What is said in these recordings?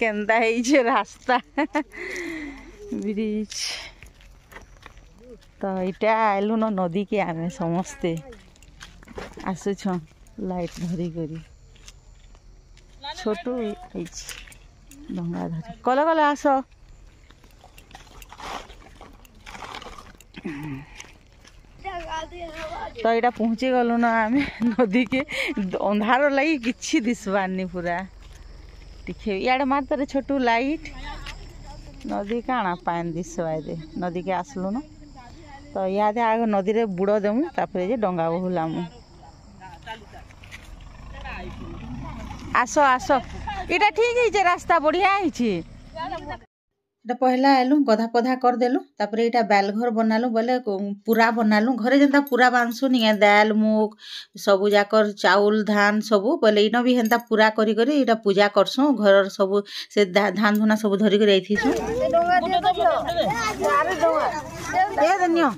केंदा है रास्ता ब्रिज तो इटा आलु न नदी के आमे समस्ते आसुछ लाइट धरी करी छोटू डंगा धरी कल कल आस तो यहाँ पहुँची गलु न आम नदी के अंधार लगी किसी दिशबारनी पूरा टिके इे मार तारे छोटू लाइट नदी काଣା पान दिशवा दे नदी के आसलु न तो इहादे आग नदी रे बुड़ देमु तापर जे डंगा बहुलामु आस आस इटा ठीक है रास्ता बढ़िया है पहला आलु गधा पधा करदेलु तापर इटा बालघर बनालु बोले पूरा बनालु घरे जेनता पूरा बांधसु नि दाल मुग सबु जाकर चाउल धान सबु बोले इन भी हेन्ता पूरा करी करी इटा पूजा करसु घर सबु से धान धुना सबु धरी कर आइथिसु ए दनियो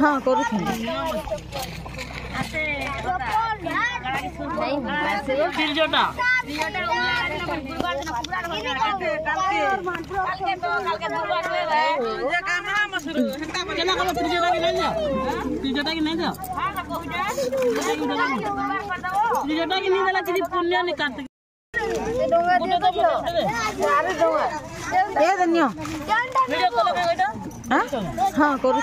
हां करू हाँ करू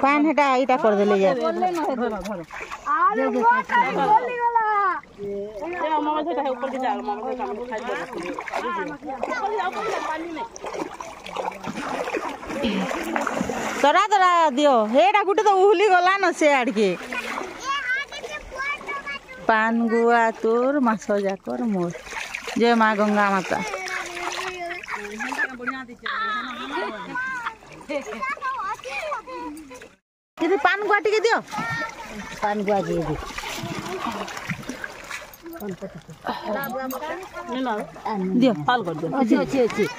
पान हेटा इटा कर देले जा तरा तरा दियो हेटा गुटे तो उहली गला न से आड़ के पान गुआ तोर मास जाकर मोर जय माँ गंगा माता दीदी पान गुआ टिके दियो पान गुआ दियो दियो पाल कर दियो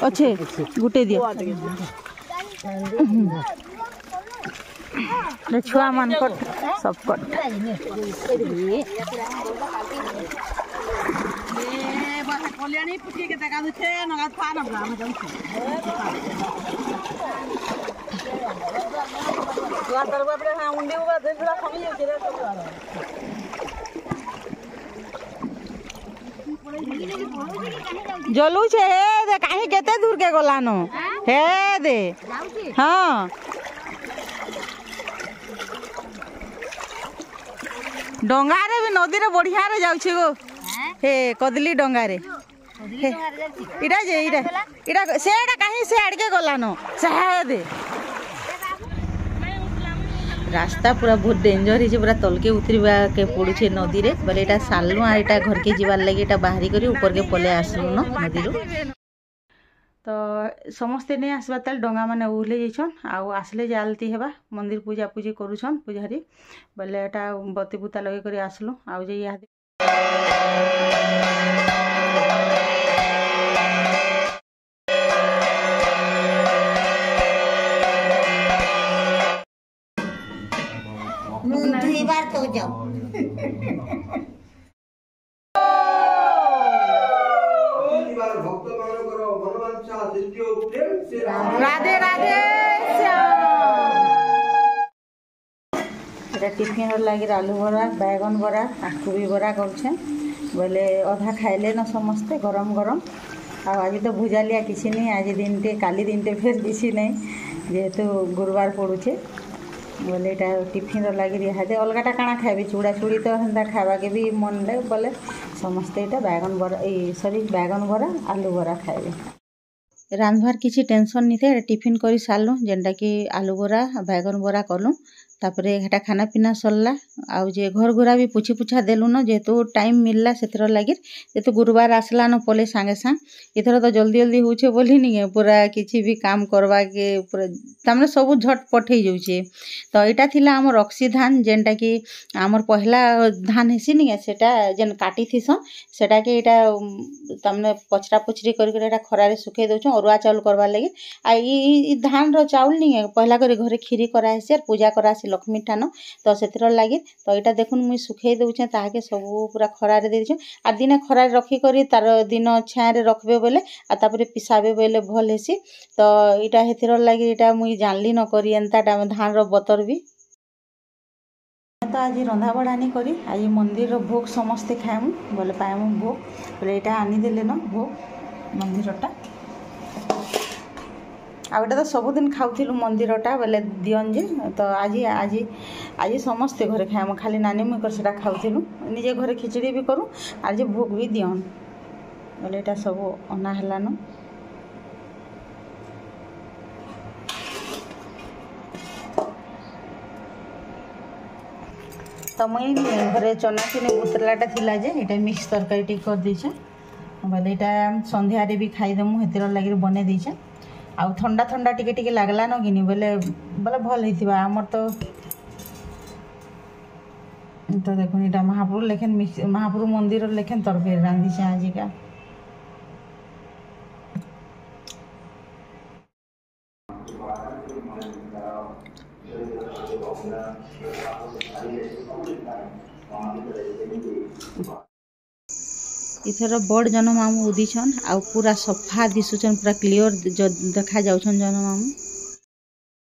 अच्छे गुटे दियो छुआ मान कट सब कट जलू छे हे दे काहे केते दूर के गलानो हे दे हाँ डंगारे भी नदी रे बढ़िया रे जाउछी गो हे कदली डंगारे इटा जे इटा इटा सेडा काहे से आड़के गलानो सहा दे रास्ता पूरा बहुत डेंजर है पूरा तलके उतरवा के पड़ुछे नदी रे बोले एटा सालनु आ एटा घर के जीवार लगे एटा बाहरी करी ऊपर के पले आसलु न नदी रो तो समस्ते नहीं आसबा ताल डंगा माने उहले जाइछन आउ आसले जालती हेबा मंदिर पूजा पूजी करूछन पुजारी बोले एटा बत्ती बुता लगे करी आसलु आउ जे या मुंह बार तो जाओ राधे राधे टिफिन लगे आलू बरा बैगन बरा कोबी बरा कर बोले अधा खाइले न समस्ते गरम गरम आज तो भुजालिया किसी नहीं आज दिन टे काली दिन टे फिर किसी नहीं जेहेतु गुरुवार पड़ुचे बोले यहाँ टिफिन लगे इहादे अलगाटा काଣା खाइबे चूड़ा चूड़ी तो हेन्ता खावा के भी मन ले बोले समस्ते यहाँ बैगन बरा सॉरी बैगन बरा आलू बरा खाइबे। रांधवार किसी टेंशन नहीं थे टिफिन करी सारू जेनटा कि आलू बरा बैगन बरा कलु तापरे हेटा खाना पीना सरला आउ जे घर घुरा भी पुछी पुछा देलु न जेहेतु टाइम मिलला से लगे जेहेतु गुरुवार आसला न पले सांगे सांग इथर तो जल्दी जल्दी होचे बोली नहीं पूरा किसी भी काम करवा के पूरा तमने सब झट पठे जाउछे। तो यहाँ थिला हमर रक्सी धान जेनटा कि आमर पहला धान हेसी नहीं सेटा जेन काटी थीसन सेटा के एटा तमने पचरा पुचरी करके एटा खरारे सुखे दउछ अरुआ चाउल करवा लगे आ ई धान रो चाउल नहीं पहला करे घरे खीरी करा हेसी और पूजा करा लक्ष्मी ठान तो से लगे तो यहाँ देखुन मुई सुखे दूचे ताके सब पूरा खरारे दे आ दिने खरारे रखिक तार दिन छाए रखबे बोले आतापर पिसाबे बोले भल हेसी तो यहाँ हेतिर लगे यहाँ मुई जानली न करी एंता धान रो बतर भी। तो आज रंधा बड़ा नहीं करी आज मंदिर रो भोग समस्ते खाएमु बोले पाएमु भोग बोले यहाँ आनीदेले न भोग मंदिरटा आउटा तो सबुदिन खाऊलु मंदिरटा बोले दियन जे तो आज आज आज समस्ते घरे खाएम खाली नानी मुझे से खाऊलु निजे घरे खिचड़ी भी करूँ आज भोग भी दियन बोले यहाँ सब अना हेलान। तो मुई घरे चना चुनी बुतलाटा थिला जे एटा मिक्स तरकारी टी कर दीछे बोले यहाँ संध्या भी खाईदेमु हेतिर लगे बने दीछे आउ ठंडा ठंडा टिके टिके लागला न कि बोले बोले भल होइथिबा हमर तो देखुन इटा महाप्रभु लेखन महाप्रभु मंदिर लेखन तरकारी रांधी छे आजिका। इथर बड़ जन मामू उदीछन आउ पूरा सफा दिशुचन पूरा क्लियर देखा जाउछन जन मामू।